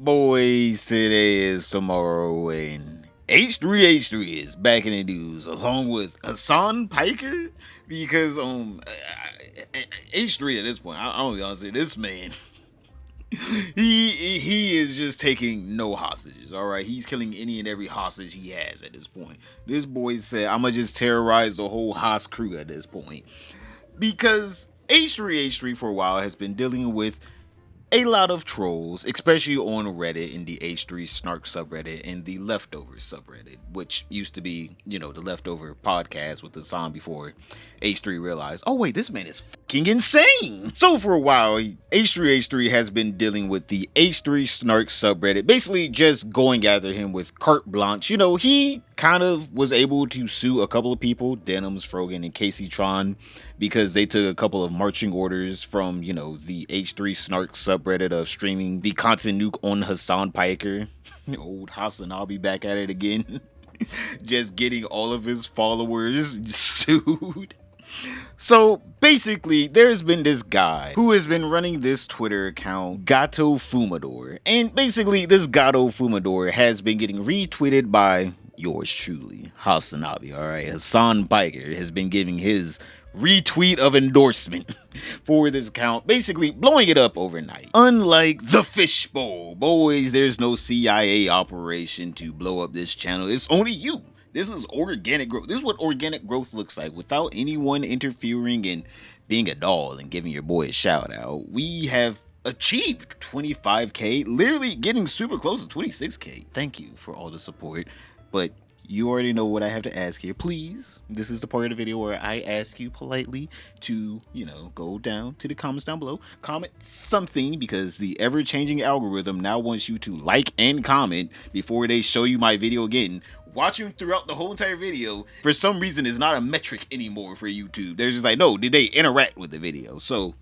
Boys, today is tomorrow, and H3h3 is back in the news along with Hasan Piker because H3 at this point, I'm gonna say this man. He is just taking no hostages. All right, he's killing any and every hostage he has at this point. This boy said, "I'm gonna just terrorize the whole Haas crew at this point," because H3h3 for a while has been dealing with a lot of trolls, especially on Reddit in the H3 snark subreddit and the leftovers subreddit, which used to be, the leftover podcast with the song before H3 realized, oh wait, this man is fucking insane. So for a while, H3h3 has been dealing with the H3 snark subreddit, basically just going after him with carte blanche. He kind of was able to sue a couple of people, Denims, Frogan, and Casey Tron, because they took a couple of marching orders from, the H3 snark subreddit of streaming the content nuke on Hasan Piker. Old Hasan, I'll be back at it again. Just getting all of his followers sued. So basically, there's been this guy who has been running this Twitter account, Gato Fumador. And basically, this Gato Fumador has been getting retweeted by yours truly, Hasanabi. Alright, Hasan Piker has been giving his retweet of endorsement for this account, basically blowing it up overnight. Unlike the Fishbowl, boys, there's no CIA operation to blow up this channel. It's only you. This is organic growth. This is what organic growth looks like without anyone interfering and being a doll and giving your boy a shout out. We have achieved 25k, literally getting super close to 26k. Thank you for all the support, but you already know what I have to ask here. Please, this is the part of the video where I ask you politely to, go down to the comments down below, comment something, because the ever-changing algorithm now wants you to like and comment before they show you my video again. Watching throughout the whole entire video, for some reason, is not a metric anymore for YouTube. They're just like, no, did they interact with the video? So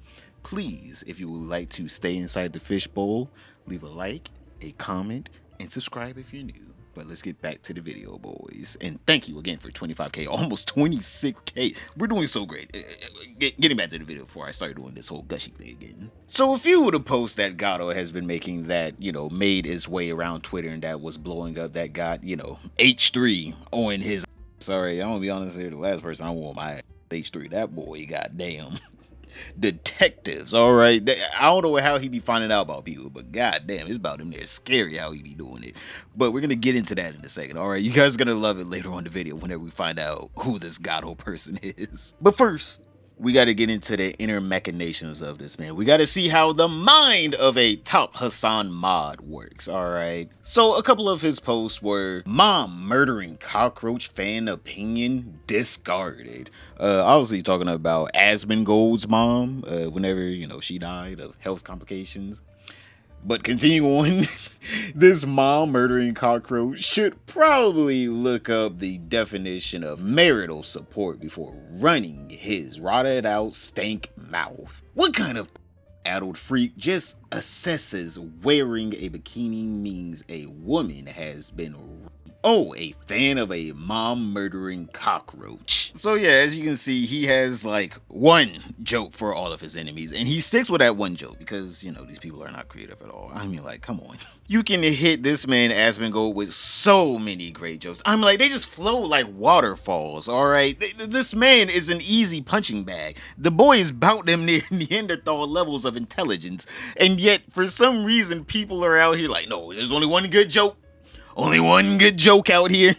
please, if you would like to stay inside the fishbowl, leave a like, a comment, and subscribe if you're new. But let's get back to the video, boys. And thank you again for 25k, almost 26k. We're doing so great. Getting back to the video before I start doing this whole gushy thing again. So a few of the posts that Gato has been making that, made its way around Twitter and that was blowing up, that got, H3 on his. Sorry, I'm gonna be honest here. The last person I want my H3, that boy, goddamn. Detectives, all right. I don't know how he be finding out about people, but goddamn, it's about him there. Scary how he be doing it. But we're gonna get into that in a second. All right, you guys are gonna love it later on in the video whenever we find out who this Gato person is. But first, we got to get into the inner machinations of this man. We got to see how the mind of a top Hasan mod works, all right? So a couple of his posts were, mom murdering cockroach fan opinion discarded. Obviously talking about Asmongold's mom, whenever, she died of health complications. But continuing on, this mom murdering cockroach should probably look up the definition of marital support before running his rotted out stank mouth. What kind of adult freak just assesses wearing a bikini means a woman has been raped? Oh, a fan of a mom murdering cockroach. So yeah, as you can see, he has like one joke for all of his enemies, and he sticks with that one joke because, these people are not creative at all. I mean, like, come on. You can hit this man Asmongold with so many great jokes. I'm like, they just flow like waterfalls, all right? This man is an easy punching bag. The boy is about them near Neanderthal levels of intelligence, and yet for some reason people are out here like, no, there's only one good joke. Only one good joke out here.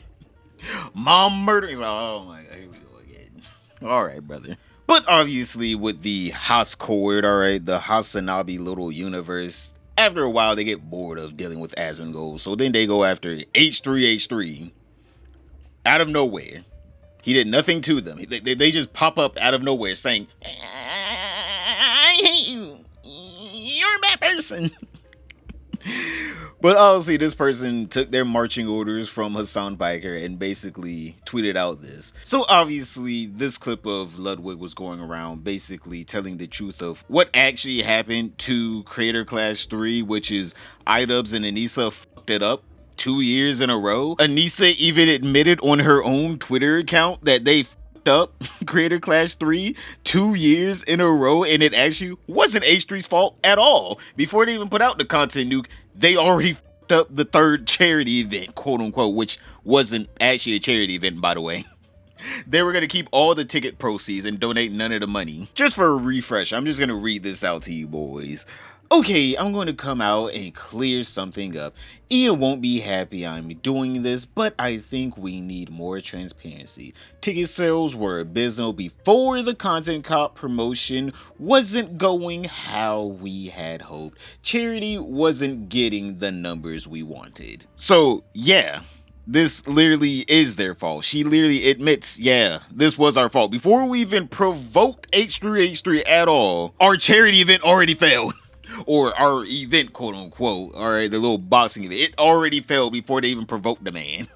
Mom murdering. Oh my god, here we go again. Alright, brother. But obviously with the Hascord, alright, the Hasanabi little universe, after a while they get bored of dealing with Asmongold. So then they go after H3h3 out of nowhere. He did nothing to them. They just pop up out of nowhere saying, I hate you. You're a bad person. But obviously this person took their marching orders from Hasan Piker and basically tweeted out this. So obviously this clip of Ludwig was going around basically telling the truth of what actually happened to Creator Clash 3, which is iDubbbz and Anissa fucked it up 2 years in a row. Anissa even admitted on her own Twitter account that they up Creator Clash 3 2 years in a row, and it actually wasn't H3's fault at all. Before they even put out the content nuke, they already up the third charity event, quote unquote, which wasn't actually a charity event, by the way. They were going to keep all the ticket proceeds and donate none of the money. Just for a refresh, I'm just going to read this out to you boys. Okay, I'm going to come out and clear something up. Ian won't be happy I'm doing this, but I think we need more transparency. Ticket sales were abysmal before the Content Cop promotion wasn't going how we had hoped. Charity wasn't getting the numbers we wanted. So, yeah. This literally is their fault. She literally admits, yeah, this was our fault. Before we even provoked H3h3 at all, our charity event already failed. Or our event, quote unquote, alright, the little boxing event, it already failed before they even provoked the man.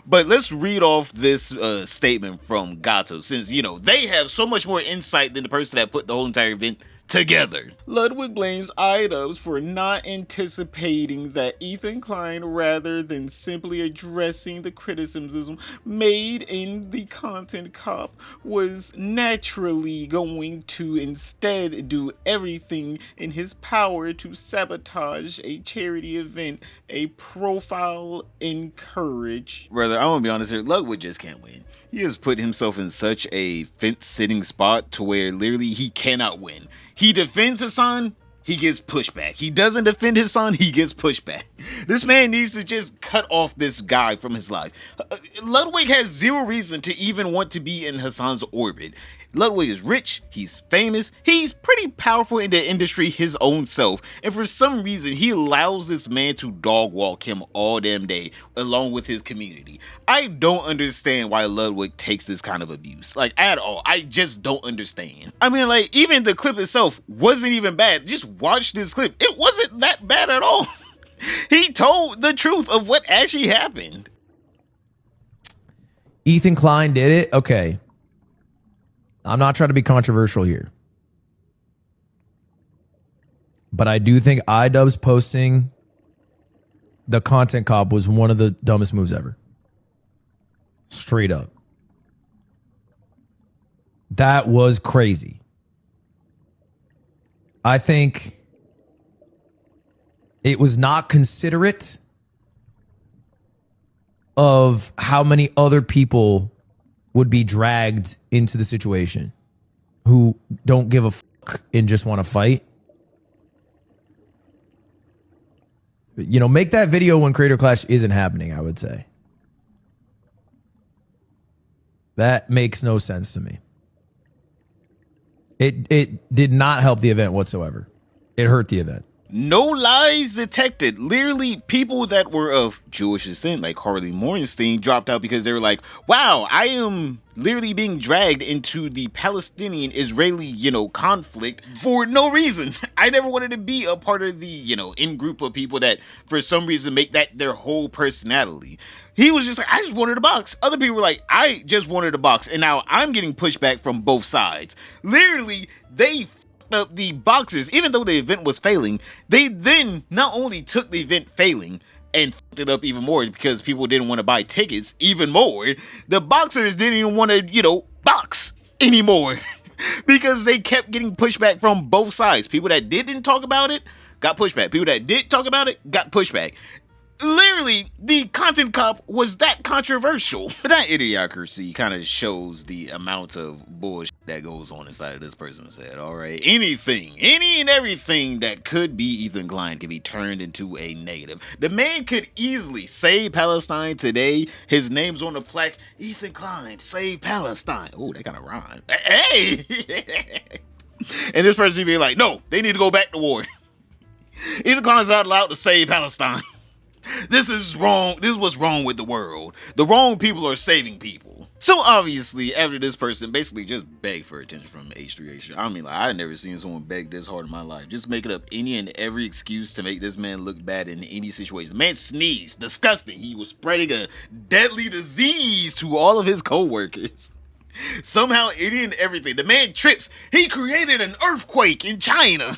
But let's read off this statement from Gato, since, you know, they have so much more insight than the person that put the whole entire event together. Ludwig blames iDubbbz for not anticipating that Ethan Klein, rather than simply addressing the criticism made in the Content Cop, was naturally going to instead do everything in his power to sabotage a charity event a profile encouraged. Brother, I want to be honest here, Ludwig just can't win. He has put himself in such a fence-sitting spot to where literally he cannot win. He defends Hasan, he gets pushback. He doesn't defend his son, he gets pushback. This man needs to just cut off this guy from his life. Ludwig has zero reason to even want to be in Hasan's orbit. Ludwig is rich, he's famous, he's pretty powerful in the industry his own self, and for some reason he allows this man to dog walk him all damn day along with his community. I don't understand why Ludwig takes this kind of abuse, like at all. I just don't understand. I mean, like, even the clip itself wasn't even bad. Just watch this clip. It wasn't that bad at all. He told the truth of what actually happened. Ethan Klein did it? Okay. I'm not trying to be controversial here, but I do think iDubbbz posting the Content Cop was one of the dumbest moves ever. Straight up. That was crazy. I think it was not considerate of how many other people would be dragged into the situation who don't give a fuck and just want to fight. You know, make that video when Creator Clash isn't happening, I would say. That makes no sense to me. It did not help the event whatsoever. It hurt the event. No lies detected. Literally, people that were of Jewish descent, like Harley Morgenstein, dropped out because they were like, wow, I am literally being dragged into the Palestinian-Israeli, conflict for no reason. I never wanted to be a part of the, in-group of people that, for some reason, make that their whole personality. He was just like, I just wanted a box. Other people were like, I just wanted a box. And now I'm getting pushback from both sides. Literally, they up the boxers, even though the event was failing, they then not only took the event failing and fucked it up even more because people didn't want to buy tickets even more. The boxers didn't even want to, box anymore because they kept getting pushback from both sides. People that didn't talk about it got pushback. People that did talk about it got pushback. Literally, the Content Cop was that controversial. But that idiocracy kind of shows the amount of bullshit that goes on inside of this person's head, alright? Anything, any and everything that could be Ethan Klein can be turned into a negative. The man could easily save Palestine today. His name's on the plaque, Ethan Klein, save Palestine. Oh, that kind of rhymed. Hey! And this person would be like, no, they need to go back to war. Ethan Klein's not allowed to save Palestine. This is wrong. This is what's wrong with the world. The wrong people are saving people. So obviously, after this person basically just begged for attention from H3h3. I mean, like, I've never seen someone beg this hard in my life. Just making up any and every excuse to make this man look bad in any situation. The man sneezed. Disgusting. He was spreading a deadly disease to all of his co-workers. Somehow, any and everything. The man trips. He created an earthquake in China.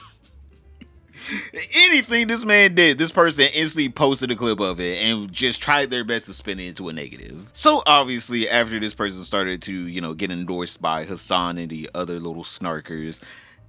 Anything this man did, this person instantly posted a clip of it and just tried their best to spin it into a negative. So obviously, after this person started to, get endorsed by Hasan and the other little snarkers,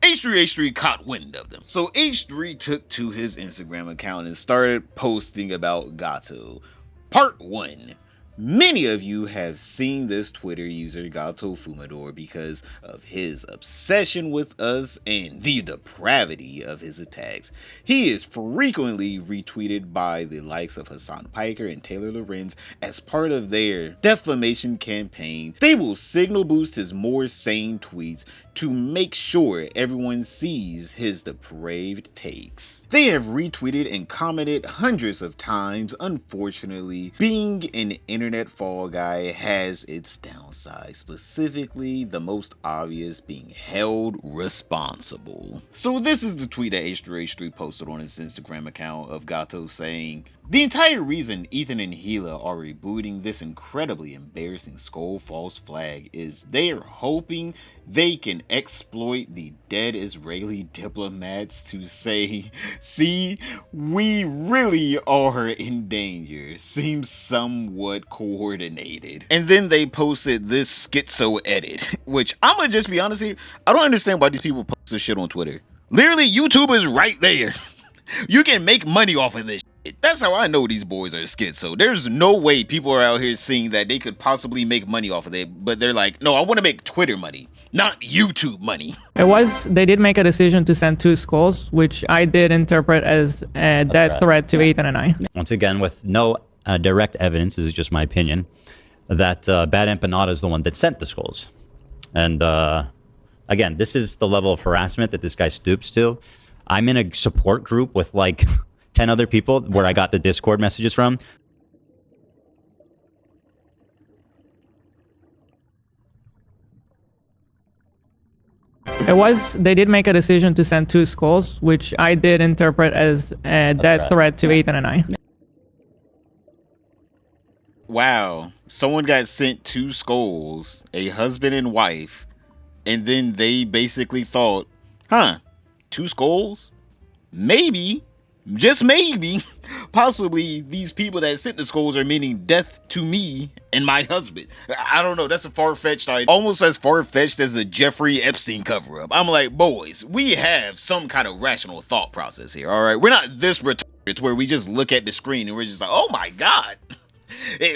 H3h3 caught wind of them. So H3 took to his Instagram account and started posting about Gato. Part 1. Many of you have seen this Twitter user Gato Fumador because of his obsession with us and the depravity of his attacks. He is frequently retweeted by the likes of Hasan Piker and Taylor Lorenz as part of their defamation campaign. They will signal boost his more sane tweets to make sure everyone sees his depraved takes. They have retweeted and commented hundreds of times. Unfortunately, being an internet fall guy has its downsides, specifically the most obvious being held responsible. So this is the tweet that H3h3 posted on his Instagram account of Gato saying, "The entire reason Ethan and Gila are rebooting this incredibly embarrassing Skull False flag is they are hoping they can exploit the dead Israeli diplomats to say, see, we really are in danger. Seems somewhat coordinated." And then they posted this schizo edit, which I'm gonna just be honest here, I don't understand why these people post this shit on Twitter. Literally, YouTube is right there. You can make money off of this shit. That's how I know these boys are schizo. There's no way people are out here seeing that they could possibly make money off of it, but they're like, no, I want to make Twitter money, not YouTube money. They did make a decision to send 2 skulls, which I did interpret as a death threat to Ethan and I. Once again, with no direct evidence, this is just my opinion, that Bad Empanada is the one that sent the skulls. And again, this is the level of harassment that this guy stoops to. I'm in a support group with like 10 other people where I got the Discord messages from. They did make a decision to send 2 skulls, which I did interpret as a death threat to Ethan and I. Wow, someone got sent 2 skulls, a husband and wife, and then they basically thought, 2 skulls? Maybe, just maybe, possibly these people that sent the skulls are meaning death to me and my husband. I don't know, that's a far-fetched idea. Almost as far-fetched as the Jeffrey Epstein cover-up. I'm like, boys, we have some kind of rational thought process here, alright? We're not this retarded where we just look at the screen and we're just like, oh my god.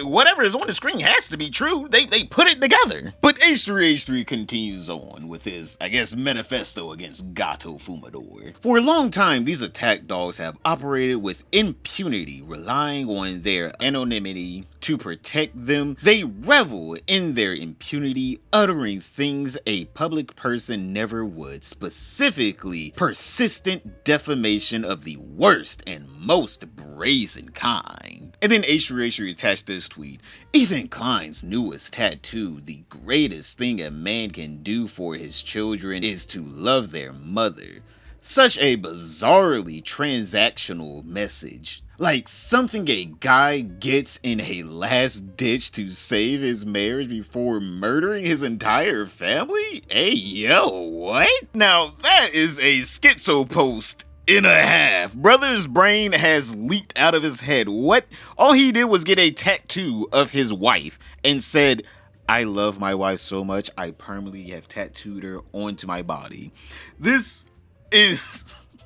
Whatever is on the screen has to be true. They put it together. But H3h3 continues on with his, I guess, manifesto against Gato Fumador. For a long time, these attack dogs have operated with impunity, relying on their anonymity to protect them. They revel in their impunity, uttering things a public person never would, specifically persistent defamation of the worst and most brazen kind. And then H3h3 attached this tweet. Ethan Klein's newest tattoo, the greatest thing a man can do for his children is to love their mother. Such a bizarrely transactional message. Like something a guy gets in a last ditch to save his marriage before murdering his entire family? Hey yo, what? Now that is a schizo post and a half. Brother's brain has leaped out of his head. What? All he did was get a tattoo of his wife and said, I love my wife so much, I permanently have tattooed her onto my body. This is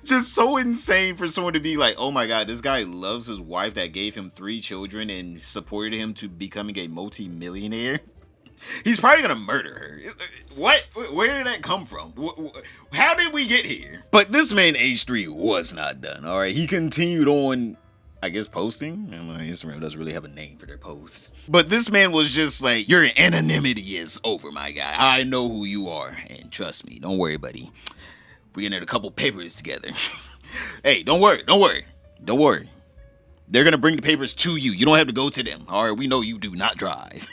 just so insane for someone to be like, oh my god, this guy loves his wife that gave him 3 children and supported him to becoming a multi-millionaire. He's probably gonna murder her. What? Where did that come from? How did we get here? But this man H3 was not done. All right, he continued on, I guess, posting. I don't know, Instagram doesn't really have a name for their posts. But this man was just like, your anonymity is over, my guy. I know who you are, and trust me, don't worry, buddy. We're gonna get a couple papers together. Hey, don't worry. They're going to bring the papers to you. You don't have to go to them. All right, we know you do not drive.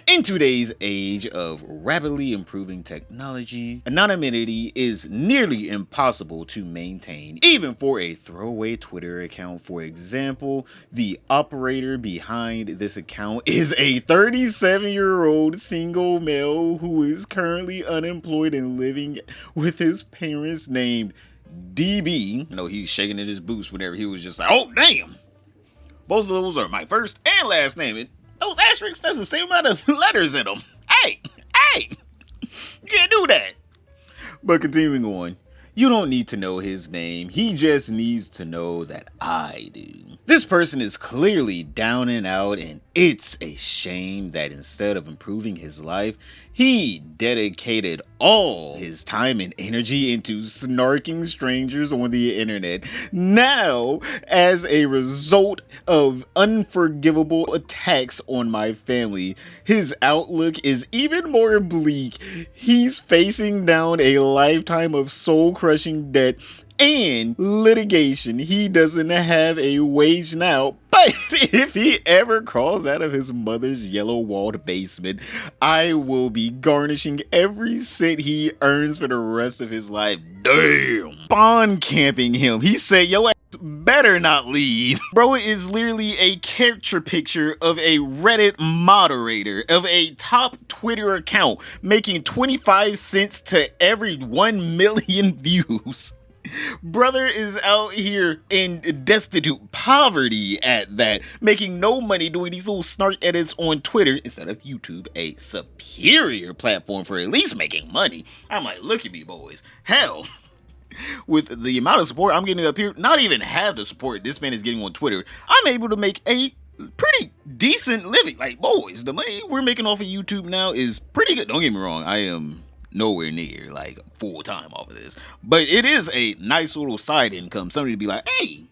In today's age of rapidly improving technology, anonymity is nearly impossible to maintain, even for a throwaway Twitter account. For example, the operator behind this account is a 37-year-old single male who is currently unemployed and living with his parents named DB. You know, he's shaking in his boots whenever he was just like, oh, damn. Both of those are my first and last name. And those asterisks, that's the same amount of letters in them. Hey, you can't do that. But continuing on, you don't need to know his name. He just needs to know that I do. This person is clearly down and out, and it's a shame that instead of improving his life, he dedicated all his time and energy into snarking strangers on the internet. Now, as a result of unforgivable attacks on my family, his outlook is even more bleak. He's facing down a lifetime of soul-crushing debt and litigation. He doesn't have a wage now, but if he ever crawls out of his mother's yellow-walled basement, I will be garnishing every cent he earns for the rest of his life. Damn. Bond camping him. He said, yo, ass better not leave. Bro is literally a caricature picture of a Reddit moderator of a top Twitter account making 25 cents to every 1 million views. Brother is out here in destitute poverty at that, making no money doing these little snark edits on Twitter instead of YouTube, a superior platform for at least making money. I'm like, look at me, boys. Hell, with the amount of support I'm getting up here, not even half the support this man is getting on Twitter, I'm able to make a pretty decent living. Like, boys, the money we're making off of YouTube now is pretty good. Don't get me wrong, I am nowhere near like full time off of this, but it is a nice little side income. Somebody to be like, hey,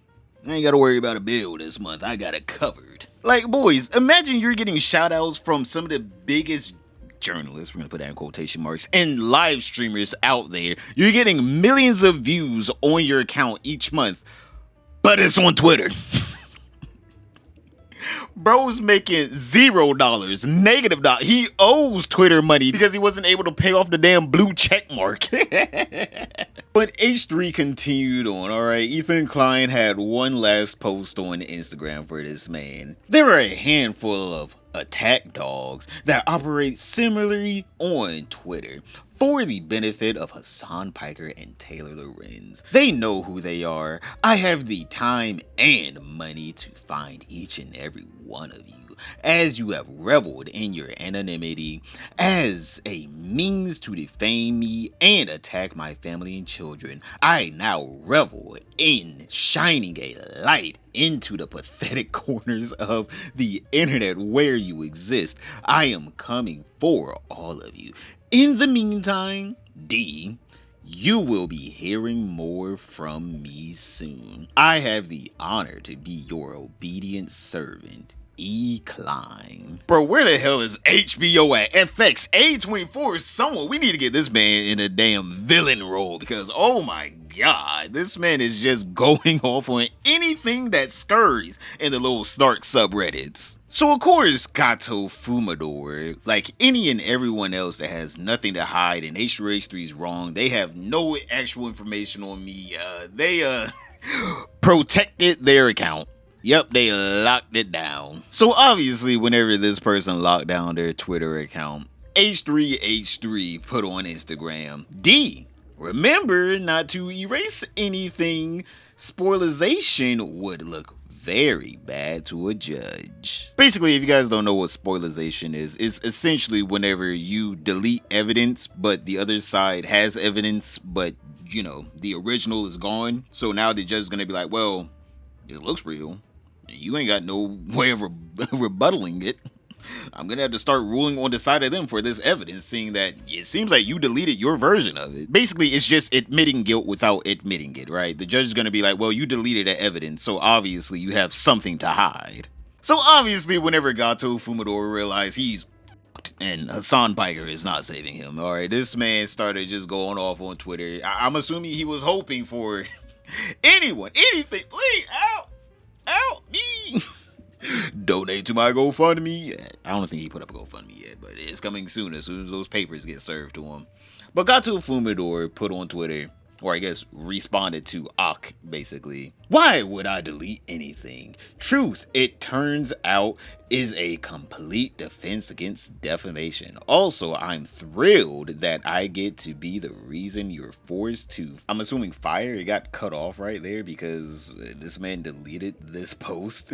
I ain't gotta worry about a bill this month, I got it covered. Like, boys, imagine you're getting shout outs from some of the biggest journalists, we're gonna put that in quotation marks, and live streamers out there. You're getting millions of views on your account each month, but it's on Twitter. Bro's making $0, negative $. He owes Twitter money because he wasn't able to pay off the damn blue check mark. But H3 continued on, alright? Ethan Klein had one last post on Instagram for this man. There are a handful of attack dogs that operate similarly on Twitter for the benefit of Hasan Piker and Taylor Lorenz. They know who they are. I have the time and money to find each and every one of you, as you have reveled in your anonymity as a means to defame me and attack my family and children. I now revel in shining a light into the pathetic corners of the internet where you exist. I am coming for all of you. In the meantime, D, you will be hearing more from me soon. I have the honor to be your obedient servant, E. Klein. Bro, where the hell is HBO at? FX, A24, someone. We need to get this man in a damn villain role because, oh my god, this man is just going off on anything that scurries in the little snark subreddits. So of course, Gato Fumador, like any and everyone else that has nothing to hide, and H3h3's wrong. They have no actual information on me. They protected their account. Yep, they locked it down. So obviously, whenever this person locked down their Twitter account, H3h3 put on Instagram, D, remember not to erase anything. Spoilization would look very bad to a judge. Basically, if you guys don't know what spoilization is, it's essentially whenever you delete evidence, but the other side has evidence, but you know, the original is gone. So now the judge is gonna be like, well, it looks real. You ain't got no way of rebuttaling it. I'm gonna have to start ruling on the side of them for this evidence, seeing that it seems like you deleted your version of it. Basically, it's just admitting guilt without admitting it, right? The judge is gonna be like, well, you deleted the evidence, so obviously you have something to hide. So obviously, whenever Gato Fumador realized he's and Hasan Piker is not saving him, all right, this man started just going off on Twitter. I'm assuming he was hoping for anyone, anything, please, ow, Donate to my GoFundMe. I don't think he put up a GoFundMe yet, but it's coming soon as those papers get served to him. But Gato Fumador put on Twitter, or I guess responded to Ak, basically. Why would I delete anything? Truth, it turns out, is a complete defense against defamation. Also, I'm thrilled that I get to be the reason you're forced to. I'm assuming fire. It got cut off right there because this man deleted this post.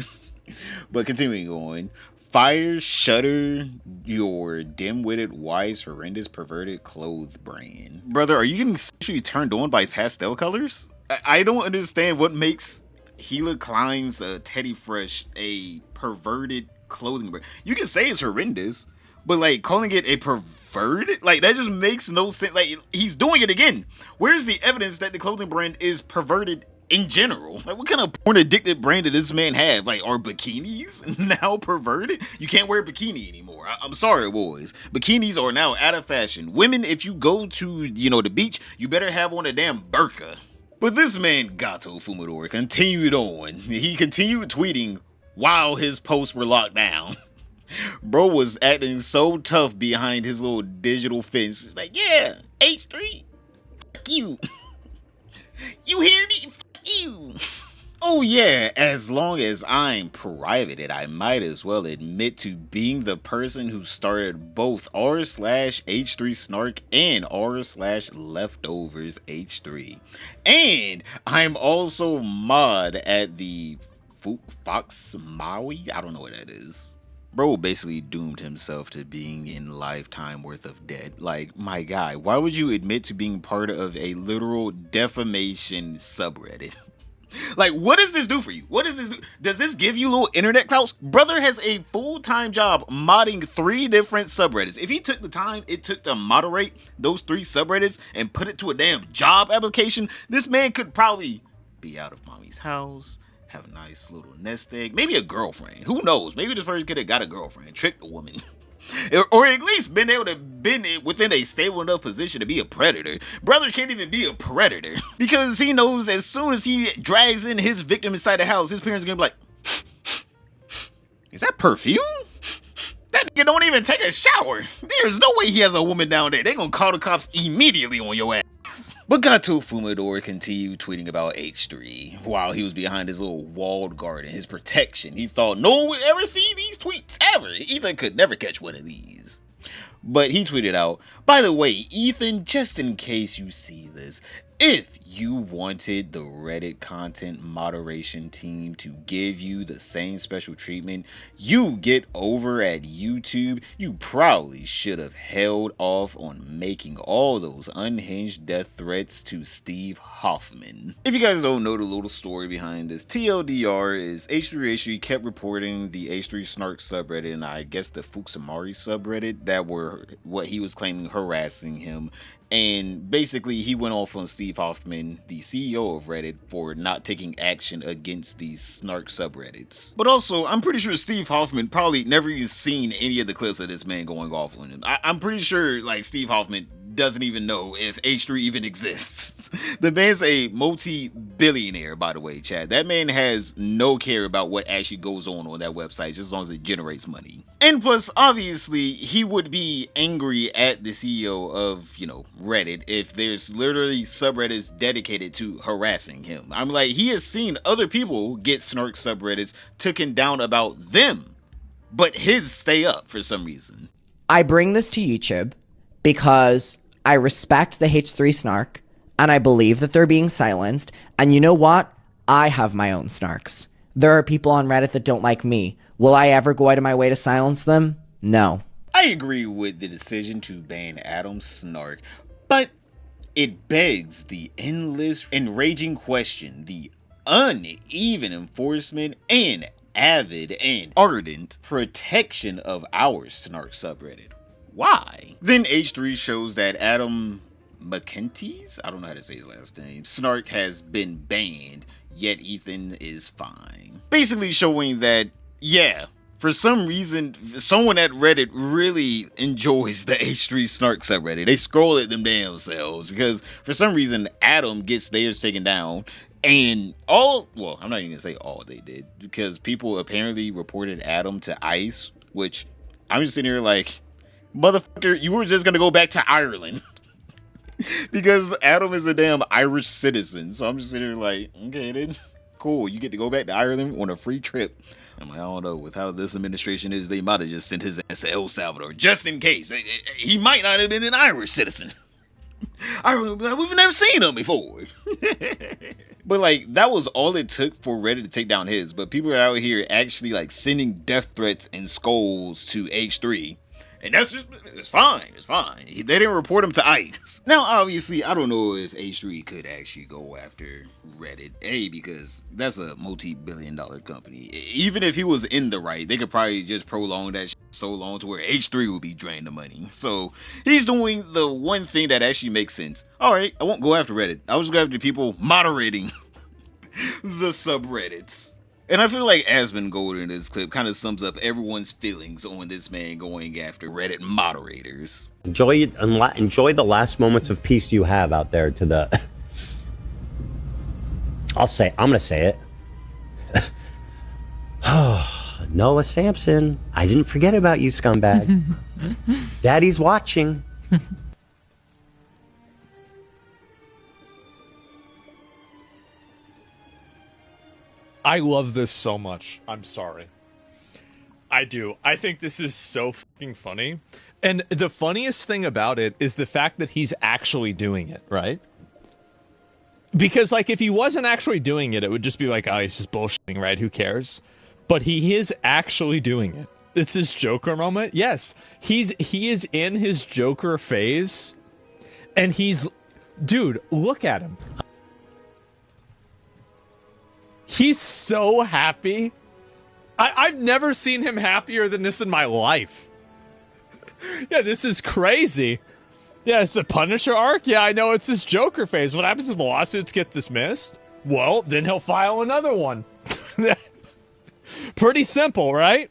But continuing on, fire, shutter your dim-witted wife's horrendous perverted clothes brand. Brother, are you getting sexually turned on by pastel colors? I don't understand what makes Gila Klein's Teddy Fresh a perverted clothing brand. You can say it's horrendous, but like calling it a perverted, like that just makes no sense. Like he's doing it again. Where's the evidence that the clothing brand is perverted in general? Like what kind of porn addicted brand did this man have? Like are bikinis now perverted? You can't wear a bikini anymore. I'm sorry, boys. Bikinis are now out of fashion. Women, if you go to, the beach, you better have on a damn burqa. But this man, Gato Fumador, continued on. He continued tweeting while his posts were locked down. Bro was acting so tough behind his little digital fence. He's like, yeah, H3, fuck you. You hear me? Fuck you. Oh yeah, as long as I'm privated, I might as well admit to being the person who started both r/H3 snark and r/leftovers H3. And I'm also mod at the Fox Maui? I don't know what that is. Bro basically doomed himself to being in lifetime worth of debt. Like, my guy, why would you admit to being part of a literal defamation subreddit? Like, what does this do for you? What does this do? Does this give you little internet clout? Brother has a full-time job modding 3 different subreddits. If he took the time it took to moderate those 3 subreddits and put it to a damn job application, this man could probably be out of mommy's house, have a nice little nest egg, maybe a girlfriend. Who knows? Maybe this person could have got a girlfriend, tricked a woman. Or at least been able to been within a stable enough position to be a predator. Brother can't even be a predator because he knows as soon as he drags in his victim inside the house, his parents are gonna be like, is that perfume? That nigga don't even take a shower. There's no way he has a woman down there. They gonna call the cops immediately on your ass. But Gato Fumador continued tweeting about H3 while he was behind his little walled garden, his protection. He thought no one would ever see these tweets ever. Ethan could never catch one of these. But he tweeted out, by the way, Ethan, just in case you see this, if you wanted the Reddit content moderation team to give you the same special treatment you get over at YouTube, you probably should have held off on making all those unhinged death threats to Steve Hoffman. If you guys don't know the little story behind this, TLDR is H3h3 kept reporting the H3 snark subreddit and I guess the Fuxamari subreddit that were what he was claiming harassing him. And basically, he went off on Steve Hoffman, the CEO of Reddit, for not taking action against these snark subreddits. But also, I'm pretty sure Steve Hoffman probably never even seen any of the clips of this man going off on him. I'm pretty sure, like, Steve Hoffman doesn't even know if H3 even exists. The man's a multi-billionaire, by the way, Chad. That man has no care about what actually goes on that website, just as long as it generates money. And plus, obviously, he would be angry at the CEO of, Reddit if there's literally subreddits dedicated to harassing him. I'm like, he has seen other people get snark subreddits taken down about them, but his stay up for some reason. I bring this to YouTube because I respect the H3 snark and I believe that they're being silenced. And you know what? I have my own snarks. There are people on Reddit that don't like me. Will I ever go out of my way to silence them? No. I agree with the decision to ban Adam's snark, but it begs the endless, enraging question, the uneven enforcement and avid and ardent protection of our snark subreddit. Why? Then H3 shows that Adam McKenties, I don't know how to say his last name, snark has been banned, yet Ethan is fine. Basically showing that, yeah, for some reason, someone at Reddit really enjoys the H3 snark subreddit. They scroll at them damn selves because for some reason Adam gets theirs taken down And I'm not even gonna say all they did, because people apparently reported Adam to ICE, which I'm just sitting here like, motherfucker, you were just gonna go back to Ireland. Because Adam is a damn Irish citizen. So I'm just sitting here like, okay then, cool, you get to go back to Ireland on a free trip. I'm like, I don't know, with how this administration is, they might have just sent his ass to El Salvador, just in case. He might not have been an Irish citizen. We've never seen him before. But like, that was all it took for Reddit to take down his. But people are out here actually like sending death threats and skulls to H3. And that's just, it's fine. They didn't report him to ICE. Now, obviously, I don't know if H3 could actually go after Reddit. Because that's a multi-billion-dollar company. Even if he was in the right, they could probably just prolong that shit so long to where H3 would be draining the money. So he's doing the one thing that actually makes sense. All right, I won't go after Reddit. I'll just go after people moderating the subreddits. And I feel like Asmongold in this clip kind of sums up everyone's feelings on this man going after Reddit moderators. Enjoy the last moments of peace you have out there to the... I'm going to say it. Noah Sampson, I didn't forget about you, scumbag. Daddy's watching. I love this so much. I'm sorry. I do. I think this is so fucking funny. And the funniest thing about it is the fact that he's actually doing it, right? Because, like, if he wasn't actually doing it, it would just be like, oh, he's just bullshitting, right? Who cares? But he is actually doing it. It's his Joker moment. Yes, he is in his Joker phase. And he's... Dude, look at him. He's so happy. I've never seen him happier than this in my life. Yeah, this is crazy. Yeah, it's the Punisher arc. Yeah, I know it's his Joker phase. What happens if the lawsuits get dismissed? Well, then he'll file another one. Pretty simple, right?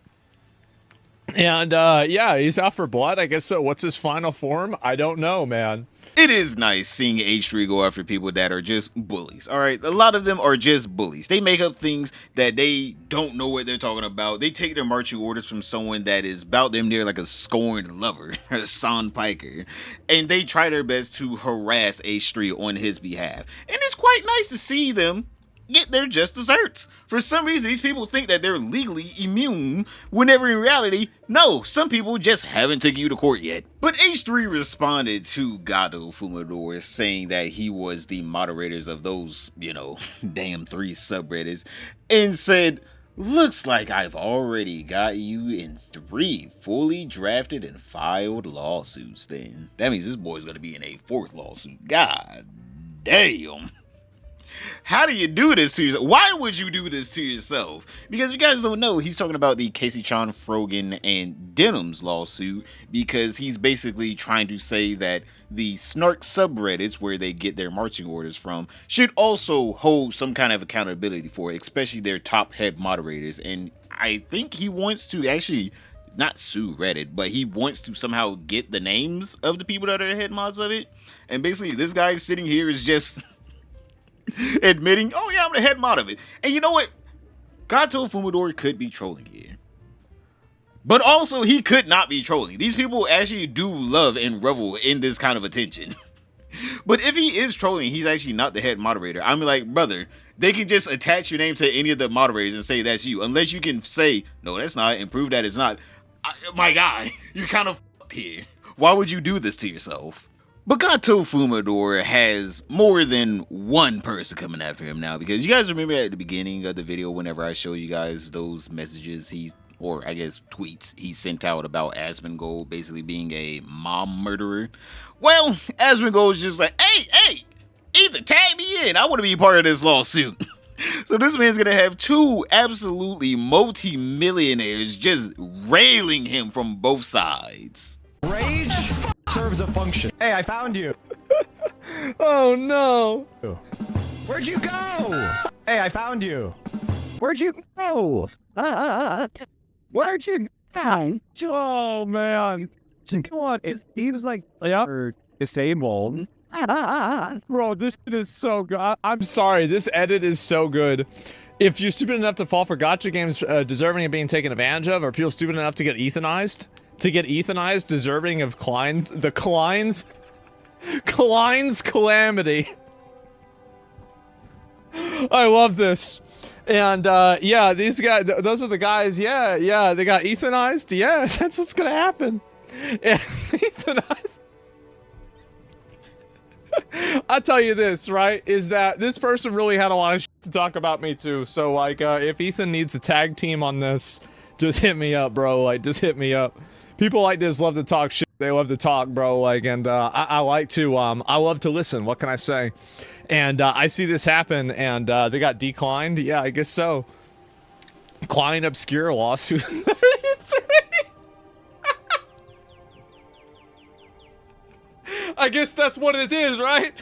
And, yeah, he's out for blood. I guess so. What's his final form? I don't know, man. It is nice seeing H3 go after people that are just bullies. All right, a lot of them are just bullies. They make up things that they don't know what they're talking about. They take their marching orders from someone that is about them near like a scorned lover, Hasan Piker, and they try their best to harass H3 on his behalf. And it's quite nice to see them get their just desserts. For some reason, these people think that they're legally immune, whenever in reality, no, some people just haven't taken you to court yet. But H3 responded to Gato Fumador, saying that he was the moderators of those, damn 3 subreddits, and said, looks like I've already got you in 3 fully drafted and filed lawsuits then. That means this boy's gonna be in a 4th lawsuit. God damn. How do you do this to yourself? Why would you do this to yourself? Because if you guys don't know, he's talking about the Casey Chan, Frogan, and Denham's lawsuit, because he's basically trying to say that the snark subreddits, where they get their marching orders from, should also hold some kind of accountability for it, especially their top head moderators. And I think he wants to actually not sue Reddit, but he wants to somehow get the names of the people that are head mods of it. And basically, this guy sitting here is just admitting, oh yeah, I'm the head mod of it. And you know what? Gato Fumador could be trolling here. But also, he could not be trolling. These people actually do love and revel in this kind of attention. But if he is trolling, he's actually not the head moderator. I'm like, brother, they can just attach your name to any of the moderators and say that's you. Unless you can say, no, that's not, and prove that it's not. My guy, you're kind of here. Why would you do this to yourself? But Gato Fumador has more than one person coming after him now, because you guys remember at the beginning of the video whenever I showed you guys those messages tweets he sent out about Asmongold basically being a mom murderer. Well, Asmongold's just like, hey, either tag me in, I want to be a part of this lawsuit. So this man's gonna have 2 absolutely multi-millionaires just railing him from both sides. Rage serves a function. Hey, I found you. Oh, no. Where'd you go? Hey, I found you. Where'd you go? Where'd you go? Oh, man. Come on. He was like, yeah, disabled. Bro, this shit is so good. I'm sorry, this edit is so good. If you're stupid enough to fall for gotcha games deserving of being taken advantage of, are people stupid enough to get ethanized? Deserving of Klein's calamity. I love this. And yeah, these guys, those are the guys, yeah, they got ethanized. Yeah, that's what's gonna happen. And ethanized. I'll tell you this, right, is that this person really had a lot of shit to talk about me too. So like, if Ethan needs a tag team on this, just hit me up, bro. Like, just hit me up. People like this love to talk shit. They love to talk, bro. Like, and I like to, I love to listen. What can I say? And I see this happen, and they got declined. Yeah, I guess so. Klein obscure lawsuit. 33. I guess that's what it is, right?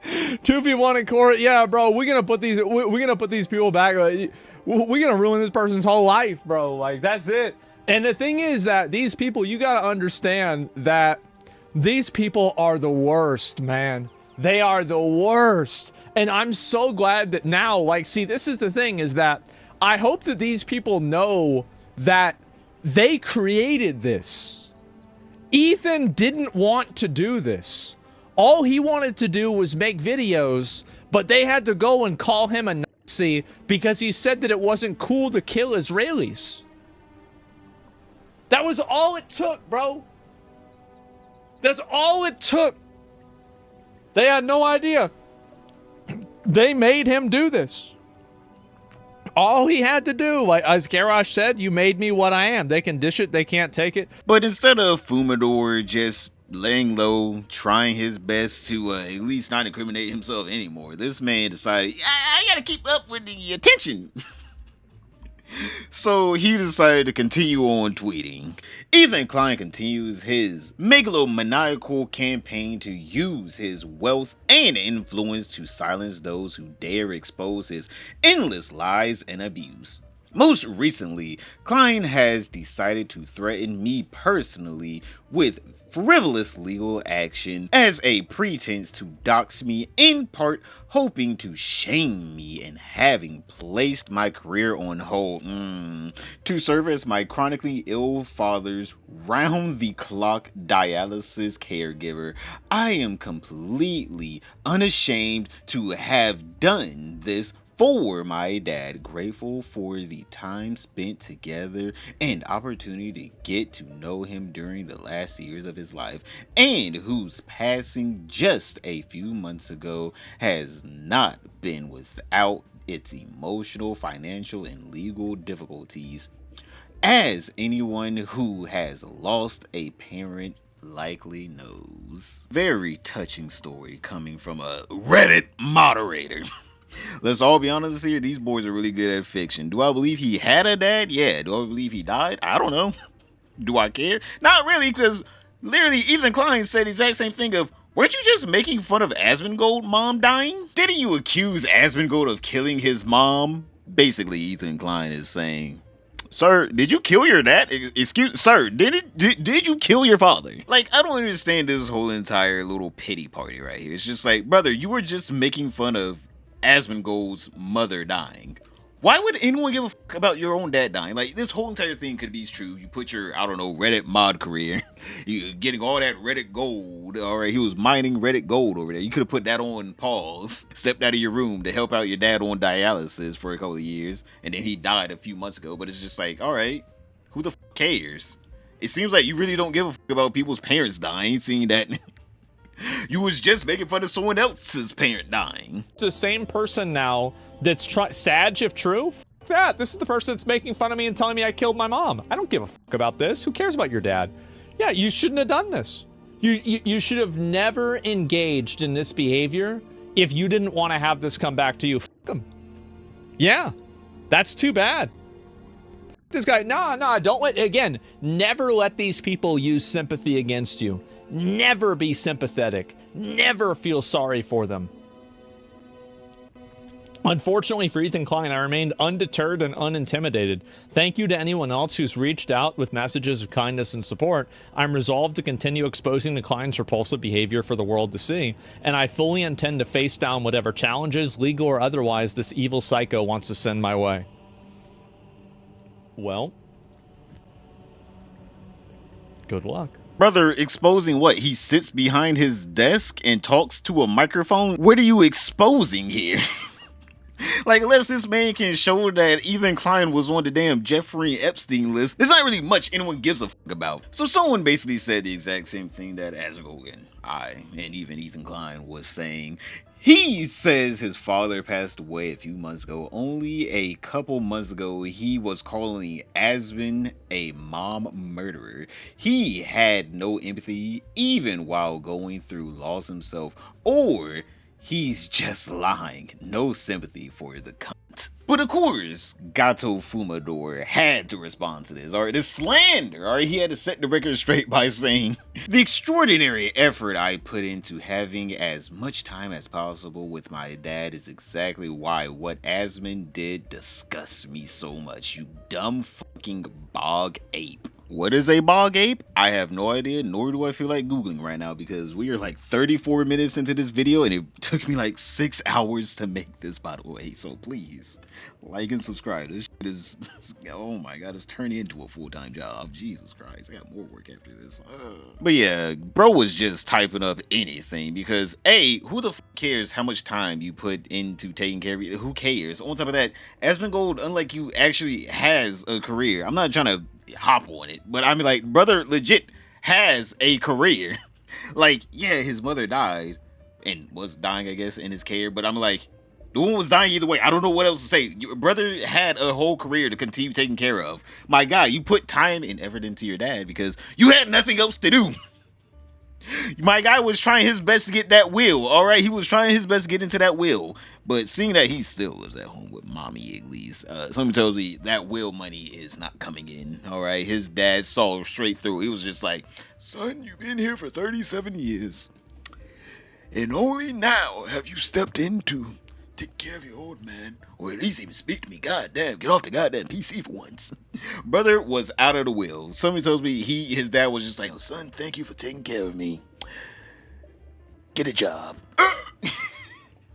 2v1 in court. Yeah, bro. We're gonna put these. We're gonna put these people back. We're gonna ruin this person's whole life, bro. Like, that's it. And the thing is that these people, you gotta understand that these people are the worst, man. They are the worst. And I'm so glad that now, like, see, this is the thing, is that I hope that these people know that they created this. Ethan didn't want to do this. All he wanted to do was make videos, but they had to go and call him a Nazi because he said that it wasn't cool to kill Israelis. That was all it took, bro. That's all it took. They had no idea. They made him do this. All he had to do, like as Garrosh said, you made me what I am. They can dish it, they can't take it. But instead of Fumador just laying low, trying his best to at least not incriminate himself anymore, this man decided, I gotta keep up with the attention. So he decided to continue on tweeting. Ethan Klein continues his megalomaniacal campaign to use his wealth and influence to silence those who dare expose his endless lies and abuse. Most recently, Klein has decided to threaten me personally with frivolous legal action as a pretense to dox me, in part hoping to shame me and having placed my career on hold to serve as my chronically ill father's round-the-clock dialysis caregiver. I am completely unashamed to have done this for my dad, grateful for the time spent together and opportunity to get to know him during the last years of his life, and whose passing just a few months ago has not been without its emotional, financial, and legal difficulties, as anyone who has lost a parent likely knows. Very touching story coming from a Reddit moderator. Let's all be honest here, these boys are really good at fiction. Do I believe he had a dad? Yeah. Do I believe he died? I don't know. Do I care? Not really, because literally Ethan Klein said the exact same thing of, weren't you just making fun of Asmongold mom dying? Didn't you accuse Asmongold of killing his mom? Basically, Ethan Klein is saying, sir, did you kill your dad? Sir, did you kill your father? Like, I don't understand this whole entire little pity party right here. It's just like, brother, you were just making fun of Asmongold's mother dying. Why would anyone give a fuck about your own dad dying? Like, this whole entire thing could be true. You put your, I don't know, Reddit mod career, you getting all that Reddit gold. All right, he was mining Reddit gold over there. You could have put that on pause, stepped out of your room to help out your dad on dialysis for a couple of years, and then he died a few months ago. But it's just like, all right, who the fuck cares? It seems like you really don't give a fuck about people's parents dying, seeing that you was just making fun of someone else's parent dying. It's the same person now that's Sag, if true. F that. This is the person that's making fun of me and telling me I killed my mom. I don't give a fuck about this. Who cares about your dad? Yeah, you shouldn't have done this. You should have never engaged in this behavior if you didn't want to have this come back to you. F him. Yeah, that's too bad. F this guy. Nah, don't let, again, never let these people use sympathy against you. Never be sympathetic. Never feel sorry for them. Unfortunately for Ethan Klein, I remained undeterred and unintimidated. Thank you to anyone else who's reached out with messages of kindness and support. I'm resolved to continue exposing the Klein's repulsive behavior for the world to see, and I fully intend to face down whatever challenges, legal or otherwise, this evil psycho wants to send my way. Well, good luck. Brother, exposing what? He sits behind his desk and talks to a microphone? What are you exposing here? Like, unless this man can show that Ethan Klein was on the damn Jeffrey Epstein list, there's not really much anyone gives a fuck about. So someone basically said the exact same thing that Asgogan, and even Ethan Klein was saying. He says his father passed away a few months ago. Only a couple months ago, he was calling Asvin a mom murderer. He had no empathy even while going through loss himself, or he's just lying. No sympathy for the cunt. But of course, Gato Fumador had to respond to this, this slander, he had to set the record straight by saying, the extraordinary effort I put into having as much time as possible with my dad is exactly why what Asmund did disgusts me so much, you dumb fucking bog ape. What is a bog ape? I have no idea, nor do I feel like Googling right now because we are like 34 minutes into this video and it took me like 6 hours to make this, by the way. So please, like and subscribe. This shit is, oh my god, it's turning into a full-time job. Jesus Christ, I got more work after this. But yeah, bro was just typing up anything because, A, who the f cares how much time you put into taking care of you? Who cares? On top of that, Asmongold, unlike you, actually has a career. I'm not trying to hop on it, but I mean, like, brother legit has a career. Like, yeah, his mother died and was dying, I guess, in his care, but I'm like, the woman was dying either way. I don't know what else to say. Your brother had a whole career to continue taking care of. My guy, you put time and effort into your dad because you had nothing else to do. My guy was trying his best to get that will, all right? He was trying his best to get into that will. But seeing that he still lives at home with mommy, at least, somebody tells me that will money is not coming in, all right? His dad saw straight through. He was just like, son, you've been here for 37 years. And only now have you stepped in to take care of your old man. Or at least even speak to me. Goddamn, get off the goddamn PC for once. Brother was out of the will. Somebody tells me his dad was just like, oh, son, thank you for taking care of me. Get a job.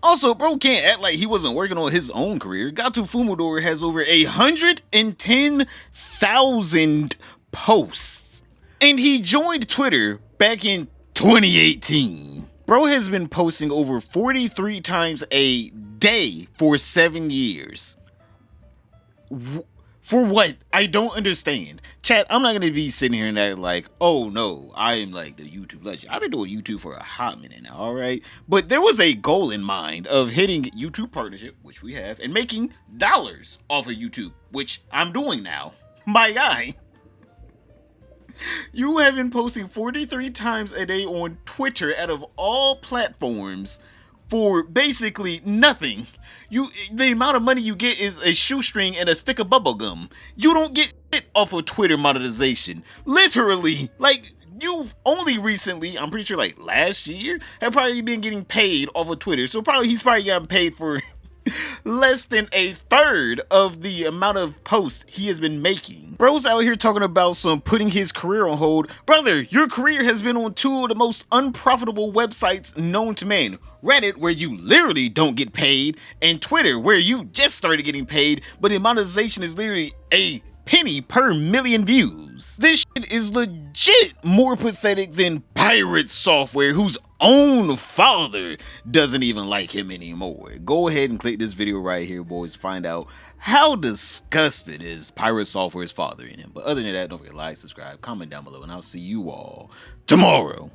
Also, bro can't act like he wasn't working on his own career. Gato Fumador has over 110,000 posts. And he joined Twitter back in 2018. Bro has been posting over 43 times a day for 7 years. For what? I don't understand. Chat, I'm not going to be sitting here and acting like, oh no, I am like the YouTube legend. I've been doing YouTube for a hot minute now, alright? But there was a goal in mind of hitting YouTube partnership, which we have, and making dollars off of YouTube, which I'm doing now. My guy. You have been posting 43 times a day on Twitter out of all platforms for basically nothing. The amount of money you get is a shoestring and a stick of bubble gum. You don't get shit off of Twitter monetization. Literally, like, you've only recently, I'm pretty sure like last year, have probably been getting paid off of Twitter. So he's probably gotten paid for less than a third of the amount of posts he has been making. Bro's out here talking about some putting his career on hold. Brother, your career has been on two of the most unprofitable websites known to man. Reddit, where you literally don't get paid, and Twitter, where you just started getting paid, but the monetization is literally a penny per million views. This shit is legit more pathetic than Pirate Software, whose own father doesn't even like him anymore. Go ahead and click this video right here, boys. Find out how disgusted is Pirate Software's father in him. But other than that, don't forget to like, subscribe, comment down below, and I'll see you all tomorrow.